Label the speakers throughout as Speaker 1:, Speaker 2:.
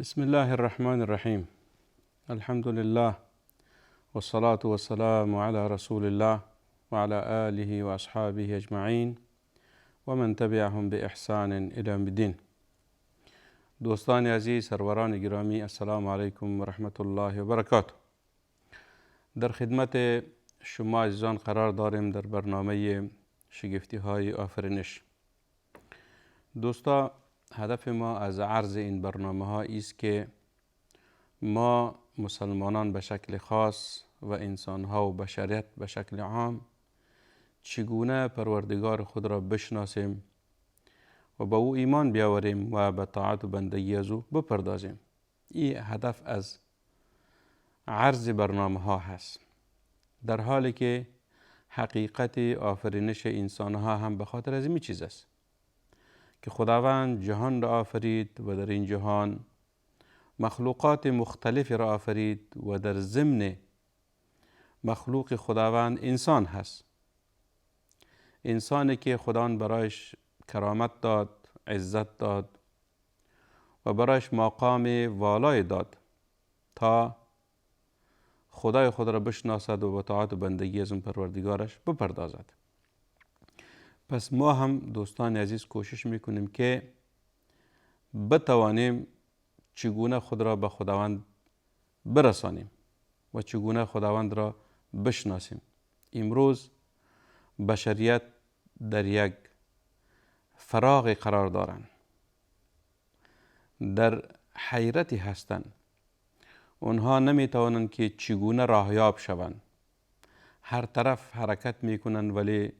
Speaker 1: بسم الله الرحمن الرحیم. الحمد لله والصلاة والسلام على رسول الله وعلى آله وأصحابه أجمعین و من تبعهم بإحسان إلى يوم الدین. دوستان عزیز، سروران گرامی، السلام علیکم و رحمت الله و برکاته. در خدمت شما عزیزان قرار داریم در برنامه شگفتی های آفرینش. دوستا، هدف ما از عرض این برنامه ها است که ما مسلمانان به شکل خاص و انسان ها و بشریت به شکل عام چگونه پروردگار خود را بشناسیم و به او ایمان بیاوریم و به طاعت و بندگی از او بپردازیم. این هدف از عرض برنامه ها هست، در حالی که حقیقت آفرینش انسان ها هم به خاطر از این چیز است که خداوند جهان را آفرید و در این جهان مخلوقات مختلف را آفرید و در ضمن مخلوق خداوند انسان هست. انسانی که خداوند برایش کرامت داد، عزت داد و برایش مقام والای داد تا خدای خود را بشناسد و به طاعت و بندگی از اون پروردگارش بپردازد. پس ما هم دوستان عزیز کوشش میکنیم که بتوانیم چگونه خود را به خداوند برسانیم و چگونه خداوند را بشناسیم. امروز بشریت در یک فراغ قرار دارند، در حیرتی هستند. اونها نمیتوانند که چگونه راهیاب شوند. هر طرف حرکت میکنند ولی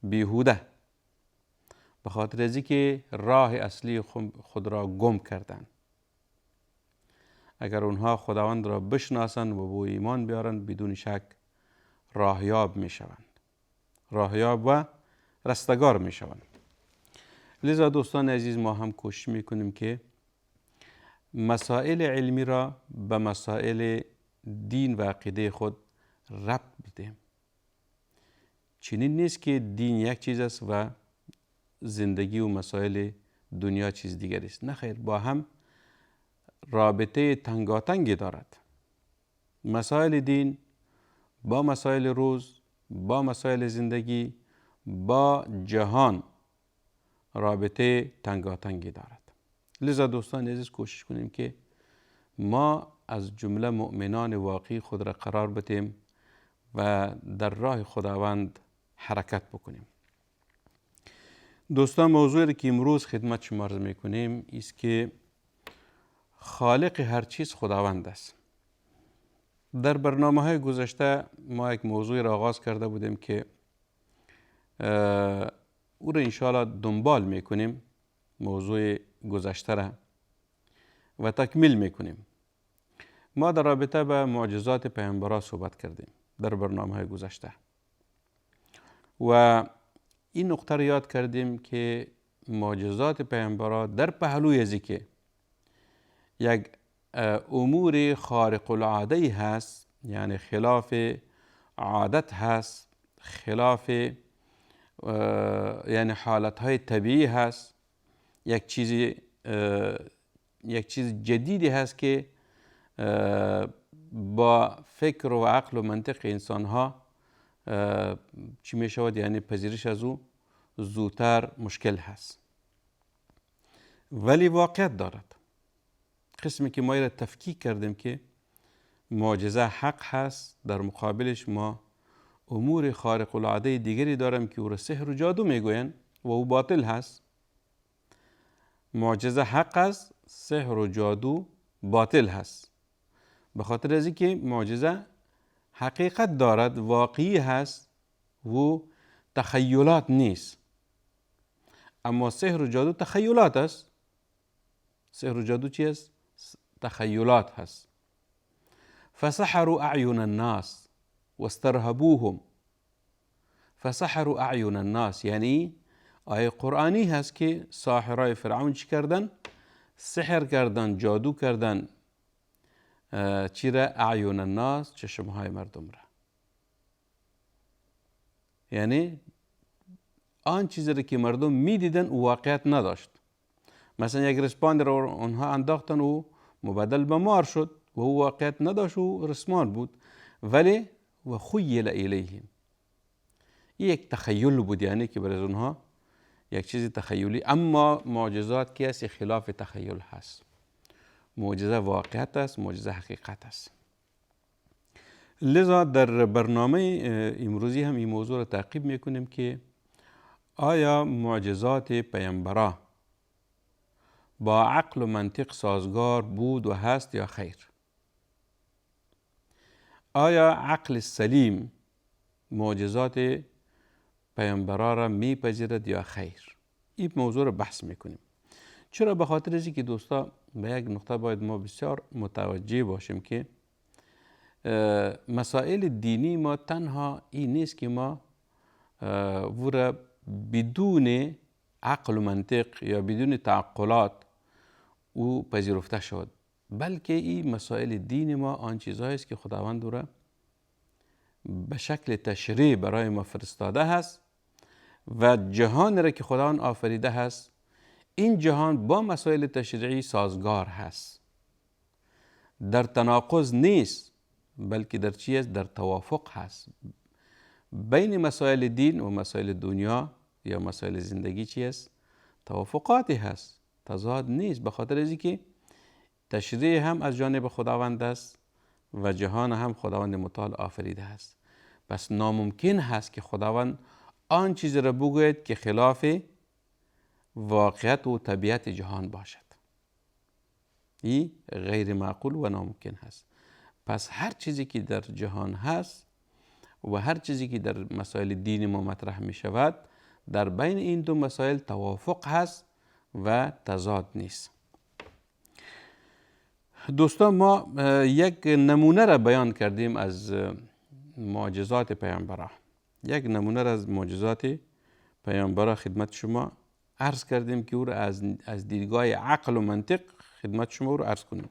Speaker 1: بیهوده، به خاطر از اینکه راه اصلی خود را گم کردند. اگر اونها خداوند را بشناسند و به ایمان بیارند، بدون شک راهیاب میشوند، راهیاب و رستگار میشوند. لذا دوستان عزیز، ما هم کوشش میکنیم که مسائل علمی را به مسائل دین و عقیده خود ربط بدیم. چنین نیست که دین یک چیز است و زندگی و مسائل دنیا چیز دیگری است. نه خیر، با هم رابطه تنگاتنگی دارد. مسائل دین با مسائل روز، با مسائل زندگی، با جهان رابطه تنگاتنگی دارد. لذا دوستان عزیز کوشش کنیم که ما از جمله مؤمنان واقعی خود را قرار بدیم و در راه خداوند حرکت بکنیم. دوستان، موضوعی که امروز خدمت شما عرض میکنیم است که خالق هر چیز خداوند است. در برنامه های گذشته ما یک موضوع را آغاز کرده بودیم که او را انشاءالله دنبال میکنیم، موضوع گذشته را، و تکمیل میکنیم. ما در رابطه به معجزات پیامبران صحبت کردیم در برنامه های گذشته و این نقطه را یاد کردیم که معجزات پیامبران در پهلوی از که یک امور خارق العاده هست، یعنی خلاف عادت هست، خلاف یعنی حالتهای طبیعی هست، یک چیز جدیدی هست که با فکر و عقل و منطق انسان ها چی می شود، یعنی پذیرش از او زودتر مشکل هست، ولی واقعیت دارد. قسمی که ما را تفکیک کردیم که معجزه حق هست، در مقابلش ما امور خارق العاده دیگری داریم که او را سحر و جادو میگویند و او باطل هست. معجزه حق است، سحر و جادو باطل هست، به خاطر از اینکه معجزه حقیقت دارد، واقعی هست و تخیلات نیست. اما سحر و جادو تخیلات است. سحر و جادو چی است؟ تخیلات هست. فسحروا اعین الناس واسترهبوهم. فسحروا اعین الناس یعنی آیه قرآنی هست که ساحرای فرعون چی کردن؟ سحر کردن، جادو کردن. چی را؟ اعین الناس، چشمهای مردم را. یعنی آن چیزی را که مردم می دیدن او واقعیت نداشت. مثلا یک رسپاند را اونها انداختن و مبدل به مار شد و او واقعیت نداشت و رسمان بود. ولی و خیل الیهم، این یک تخیل بود، یعنی که برای اونها یک چیز تخیلی. اما معجزات که است خلاف تخیل هست. معجزه واقعیت است، معجزه حقیقت است. لذا در برنامه امروزی هم این موضوع را تعقیب میکنیم که آیا معجزات پیامبران با عقل و منطق سازگار بود و هست یا خیر؟ آیا عقل سلیم معجزات پیامبران را میپذیرد یا خیر؟ این موضوع را بحث میکنیم. چرا؟ به خاطر اینکه دوستا به یک نقطه باید ما بسیار متوجه باشیم که مسائل دینی ما تنها این نیست که ما او را بدون عقل و منطق یا بدون تعقلات او پذیرفته شد، بلکه این مسائل دین ما آن چیزهایی است که خداوند را به شکل تشریع برای ما فرستاده هست و جهان را که خداوند آفریده هست، این جهان با مسائل تشریعی سازگار هست، در تناقض نیست، بلکه در چی است؟ در توافق هست. بین مسائل دین و مسائل دنیا یا مسائل زندگی چی است؟ توافقاتی هست، تضاد نیست، به خاطر اینکه تشریع هم از جانب خداوند است و جهان هم خداوند متعال آفریده است. پس ناممکن هست که خداوند آن چیز را بگوید که خلاف واقعیت و طبیعت جهان باشد. این غیر معقول و ناممکن هست. پس هر چیزی که در جهان هست و هر چیزی که در مسائل دین ما مطرح می شود، در بین این دو مسائل توافق هست و تضاد نیست. دوستان، ما یک نمونه را بیان کردیم از معجزات پیامبران. یک نمونه را از معجزات پیامبران خدمت شما عرض کردیم که او را از دیدگاه عقل و منطق خدمت شما او را عرض کنیم.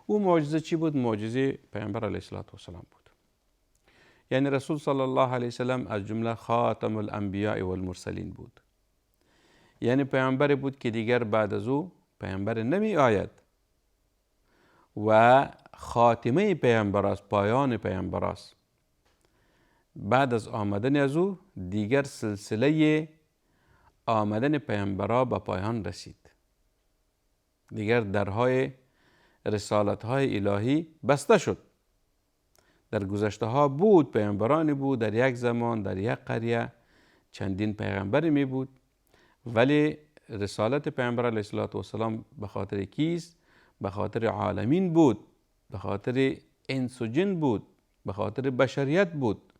Speaker 1: او معجزه چی بود؟ معجزه پیامبر علیه السلام بود. یعنی رسول صلی الله علیه وسلم از جمله خاتم الانبیاء والمرسلین بود. یعنی پیامبری بود که دیگر بعد از او پیامبر نمی آید و خاتمه پیامبر است، پایان پیامبر است. بعد از آمدن از او دیگر سلسله آمدن پیامبران به پایان رسید. دیگر درهای رسالت‌های الهی بسته شد. در گذشته ها بود، پیامبرانی بود، در یک زمان در یک قریه چندین پیغمبری می بود، ولی رسالت پیامبر علیه السلام به خاطر کیست؟ به خاطر عالمین بود، به خاطر انس و جن بود، به خاطر بشریت بود،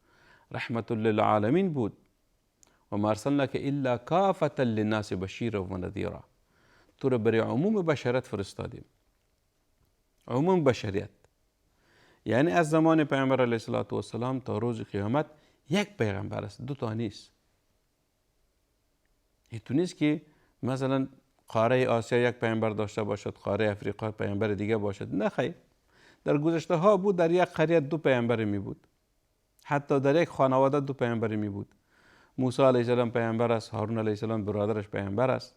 Speaker 1: رحمت للعالمین بود. و ما ارسلناک الا کافة للناس بشیرا و نذیرا. تو را برای عموم بشریت فرستادیم. عموم بشریت یعنی از زمان پیامبر علیه السلام تا روز قیامت یک پیغمبر است، دو تا نیست. اینطور نیست که مثلا قاره آسیا یک پیامبر داشته باشد، قاره افریقا پیامبر دیگه باشد. نه خیر، در گذشته ها بود در یک قریه دو پیامبر می بود، حتی در یک خانواده دو پیامبر می بود. موسی علیه السلام پیامبر است، هارون علیه السلام برادرش پیامبر است.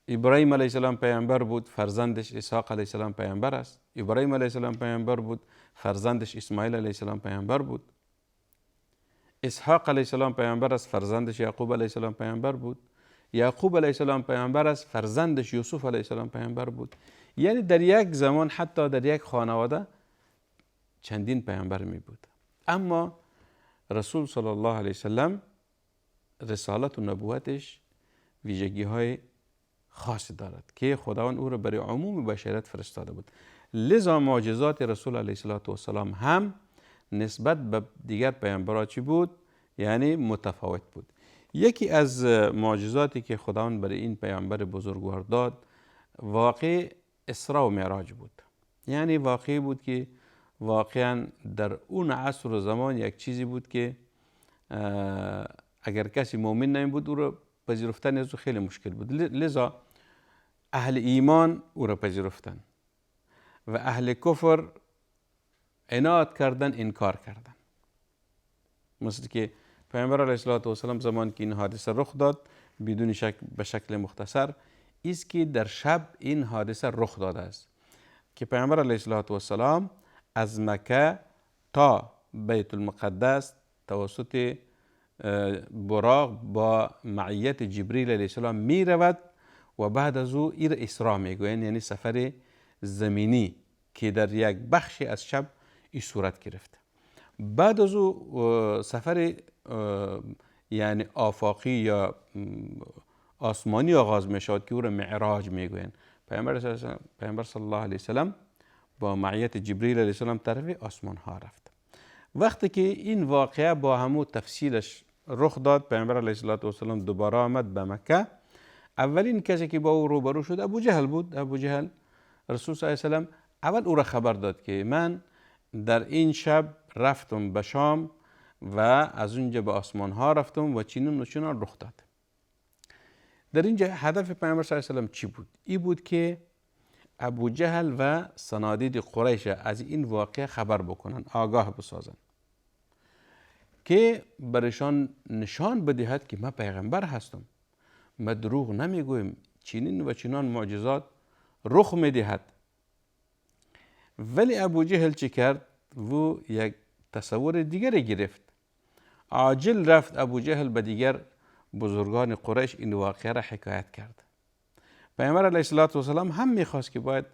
Speaker 1: ابراهیم علیه السلام پیامبر بود، فرزندش اسحاق علیه السلام پیامبر است. ابراهیم علیه السلام پیامبر بود، فرزندش اسماعیل علیه السلام پیامبر بود. اسحاق علیه السلام پیامبر است، فرزندش یعقوب علیه السلام پیامبر بود. یعقوب علیه السلام پیامبر است، فرزندش یوسف علیه السلام پیامبر بود. یعنی در یک زمان حتی در یک خانواده چندین پیامبر می بود. اما رسول صلی الله علیه وسلم رسالت و نبوتش ویژگی های خاصی دارد که خداوند او را برای عموم بشریت فرستاده بود. لذا معجزات رسول علیه السلام هم نسبت به دیگر پیامبران چی بود؟ یعنی متفاوت بود. یکی از معجزاتی که خداوند برای این پیامبر بزرگوار داد واقع اسراء و معراج بود. یعنی واقعی بود که واقعا در اون عصر و زمان یک چیزی بود که اگر کسی مؤمن نمی بود او را پذیرفتن از او خیلی مشکل بود. لذا اهل ایمان او را پذیرفتن و اهل کفر عناد کردن، انکار کردن. مثل که پیامبر علیه السلام زمان که این حادثه رخ داد، بدون شک به شکل مختصر است که در شب این حادثه رخ داده است که پیامبر علیه السلام از مکه تا بیت المقدس توسط براق با معیت جبریل علیه السلام می رود و بعد از او ایر اسرا می گویند، یعنی سفر زمینی که در یک بخشی از شب این صورت گرفت. بعد از او سفر یعنی آفاقی یا آسمانی آغاز می شود که او را معراج می گویند. پیامبر صلی الله علیه وسلم با معیت جبریل علیه السلام طرف آسمان ها رفت. وقتی که این واقعه با همو تفصیلش رخ داد، پیامبر علیه السلام دوباره آمد به مکه. اولین کسی که با او روبرو شد ابو جهل بود. ابو جهل رسول صلی الله علیه و اول او را خبر داد که من در این شب رفتم به شام و از اونجا به آسمان ها رفتم و چنین و چنان رخ داد. در اینجا هدف پیامبر صلی الله علیه و چی بود؟ این بود که ابو جهل و صنادید قریش از این واقعه خبر بکنن، آگاه بسازن که برشان نشان بدهد که من پیغمبر هستم، من دروغ نمیگویم، چنین و چنان معجزات رخ میدهد. ولی ابو جهل چی کرد؟ و یک تصور دیگری گرفت. عاجل رفت ابو جهل به دیگر بزرگان قریش این واقعه را حکایت کرد. پیامبر علیه السلام هم میخواست که باید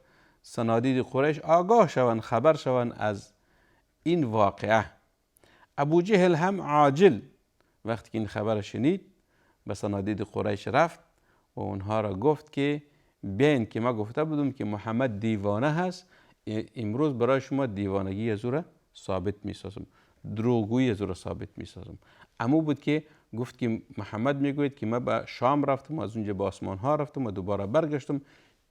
Speaker 1: صنادید قریش آگاه شوند، خبر شوند از این واقعه. ابو جهل هم عاجل وقتی که این خبر شنید به صنادید قریش رفت و اونها را گفت که بیاین که ما گفته بودم که محمد دیوانه هست، امروز برای شما دیوانگی از او را ثابت میسازم، دروغگویی از او را ثابت میسازم. امو بود که گفت که محمد میگوید که من به شام رفتم، از اونجا به آسمان ها رفتم و دوباره برگشتم.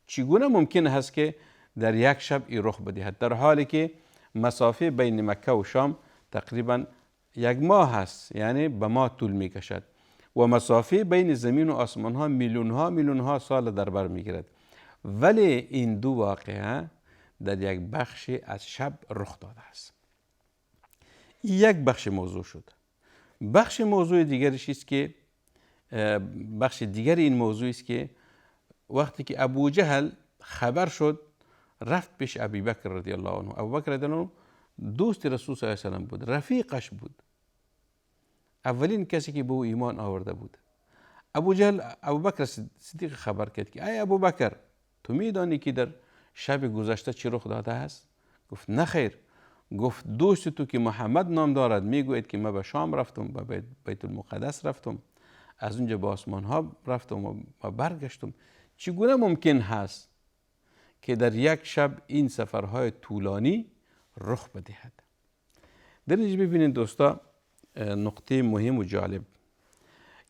Speaker 1: چگونه ممکن هست که در یک شب این رخ بدهد، در حالی که مسافه بین مکه و شام تقریبا 1 ماه هست، یعنی به ما طول میکشد و مسافه بین زمین و آسمان ها میلیون ها سال در بر میگیرد. ولی این دو واقعه در یک بخش از شب رخ داده است. یک بخش موضوع شد. بخش موضوع دیگرش است که بخش دیگر این موضوع است که وقتی که ابو جهل خبر شد رفت پیش ابی بکر رضی الله عنه. ابو بکر رضی الله عنه دوست رسول صلی الله علیه و سلم بود، رفیقش بود، اولین کسی که به او ایمان آورده بود. ابو جهل ابو بکر صدیق خبر کرد که ای ابو بکر، تو میدانی که در شب گذشته چی رخ داده است؟ گفت نه خیر. گفت دوست تو که محمد نام دارد میگوید که من به شام رفتم، به بیت المقدس رفتم، از اونجا به آسمان ها رفتم و برگشتم. چگونه ممکن هست که در یک شب این سفرهای طولانی رخ بدهد؟ در اینجا ببینید دوستا نقطه مهم و جالب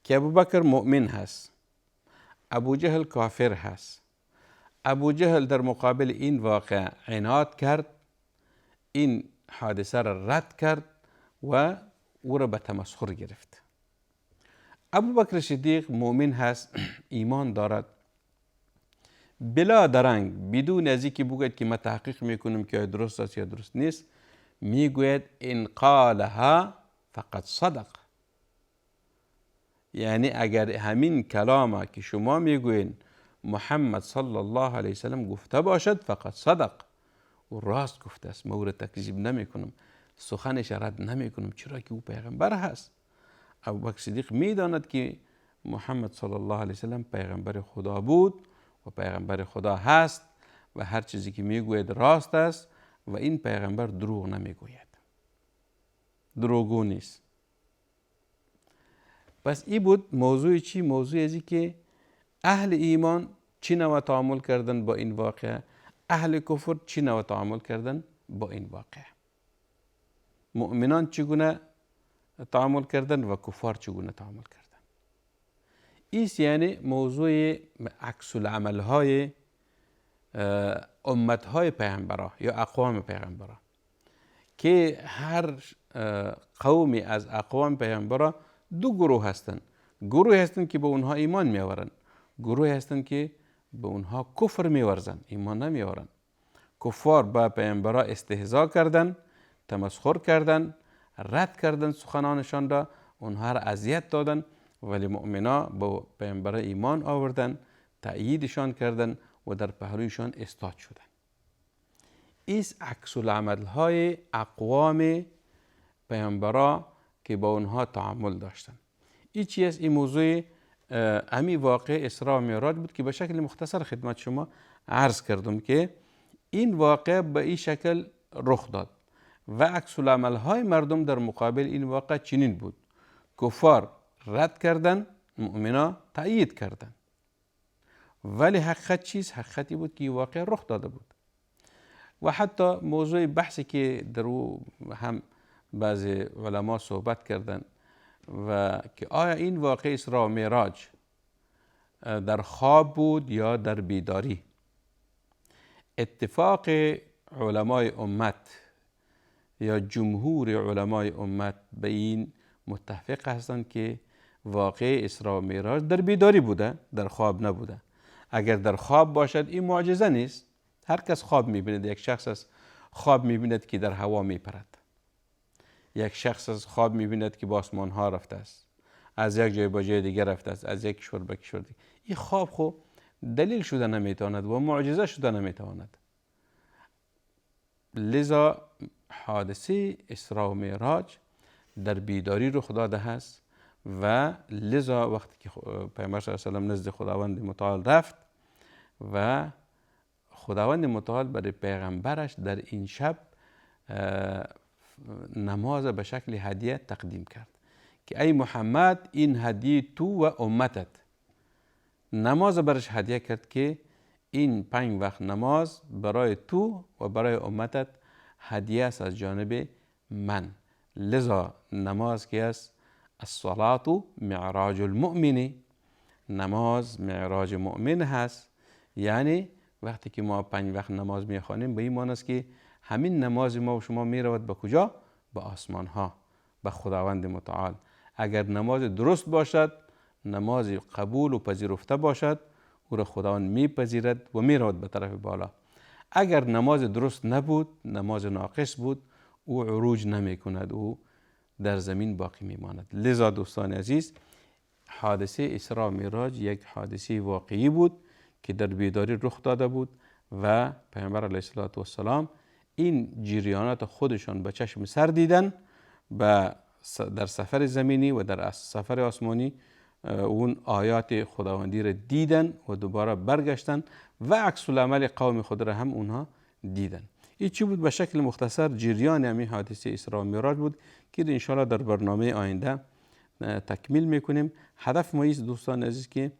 Speaker 1: که ابو بکر مؤمن هست، ابو جهل کافر هست. ابو جهل در مقابل این واقع عناد کرد، این حادثه را رد کرد و او را به تمسخر گرفت. ابو بکر صدیق مؤمن هست، ایمان دارد، بلا درنگ بدون از اینکه بگوید که ما تحقیق میکنم که درست است یا درست نیست، میگوید ان قالها فقط صدق. یعنی اگر همین کلامه که شما میگوین محمد صلی الله علیه وسلم گفته باشد فقط صدق، و راست گفته است، ما او را تکذیب نمی کنم، سخنش رد نمی کنم، چرا که او پیغمبر هست. ابوبکر صدیق میداند که محمد صلی الله علیه وسلم پیغمبر خدا بود و پیغمبر خدا هست و هر چیزی که میگوید راست است و این پیغمبر دروغ نمیگوید، دروغگو نیست. پس این بود موضوع چی؟ موضوع ازی که اهل ایمان چی نوع تعامل کردن با این واقعه، اهل کفر چی نوع تعامل کردن با این واقعه، مؤمنان چگونه تعامل کردن و کفار چگونه تعامل کردن. ایست یعنی موضوع عکس العمل های امت های پیغمبران یا اقوام پیغمبران، که هر قومی از اقوام پیغمبران دو گروه هستند. گروه هستند که به اونها ایمان میآورند، گروه هستند که به اونها کفر میورزند، ایمان نمیآورند. کفار با پیغمبران استهزا کردند، تمسخر کردند، رد کردند سخنانشان را، اونها را اذیت دادند. ولی مؤمنا با پیغمبر ایمان آوردند، تأییدشان کردن و در پهلویشان استاد شدن. ایست عکس العمل های اقوام پیامبرا که با اونها تعامل داشتن. این چی است؟ این موضوع امی واقع اسراء و معراج بود که به شکل مختصر خدمت شما عرض کردم که این واقع به این شکل رخ داد و عکس العمل های مردم در مقابل این واقع چنین بود. کفار رد کردن، مؤمنا تأیید کردن. ولی حقیقت چیست؟ حقیقتی بود که این واقع رخ داده بود. و حتی موضوع بحثی که در او هم بعضی علما صحبت کردن و که آیا این واقع اسراء و معراج در خواب بود یا در بیداری. اتفاق علمای امت یا جمهور علمای امت به این متفق هستند که واقع اسراء و معراج در بیداری بوده، در خواب نبوده. اگر در خواب باشد این معجزه نیست. هر کس خواب میبیند. یک شخص از خواب میبیند که در هوا میپرد. یک شخص از خواب میبیند که به آسمان ها رفته است، از یک جای به جای دیگر رفته است، از یک کشور به کشور دیگر. این خواب خو دلیل شده نمیتواند و معجزه شده نمیتواند. لذا حادثه اسراء و معراج در بیداری رخ داده است و لذا وقتی که پیامبر صلی الله علیه و آله نزد خداوند متعال رفت و خداوند متعال برای پیغمبرش در این شب نماز به شکل هدیه تقدیم کرد که ای محمد این هدیه تو و امتت. نماز برش هدیه کرد که این 5 وقت نماز برای تو و برای امتت هدیه است از جانب من. لذا نماز که است الصلاة معراج المؤمن، نماز معراج مؤمن هست. یعنی وقتی که ما 5 وقت نماز میخوانیم به این معنی است که همین نماز ما و شما میرود به کجا؟ به آسمان ها، به خداوند متعال. اگر نماز درست باشد، نماز قبول و پذیرفته باشد، او را خداوند میپذیرد و میرود به طرف بالا. اگر نماز درست نبود، نماز ناقص بود، او عروج نمی کند، او در زمین باقی میماند. لذا دوستان عزیز، حادثه اسراء و معراج یک حادثه واقعی بود که در بیداری رخ داده بود و پیامبر علیه السلام این جریانات خودشان به چشم سر دیدن در سفر زمینی و در سفر آسمانی اون آیات خداوندی را دیدن و دوباره برگشتن و عکس العمل قوم خود را هم اونها دیدن. این چی بود؟ به شکل مختصر جریان همین حادثه اسراء و معراج بود که انشاءالله در برنامه آینده تکمیل میکنیم. هدف ما است دوستان عزیز که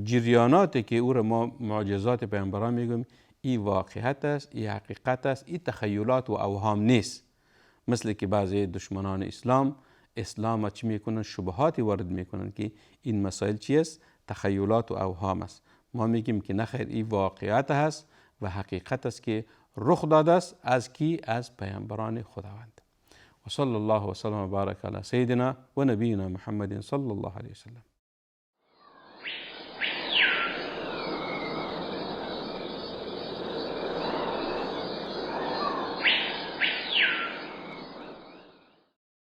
Speaker 1: جریاناتی که او را ما معجزات پیامبران میگویم این واقعیت است، این حقیقت است، این تخیلات و اوهام نیست. مثل که بعضی دشمنان اسلام چی میکنن؟ شبهاتی وارد میکنن که این مسائل چی است؟ تخیلات و اوهام است. ما میگیم که نخیر، این واقعیت هست و حقیقت است که رخ داده است. از کی؟ از پیامبران خداوند. و صلی الله و سلم و بارک علی سیدنا و نبینا محمد صلی الله علیه و سلم.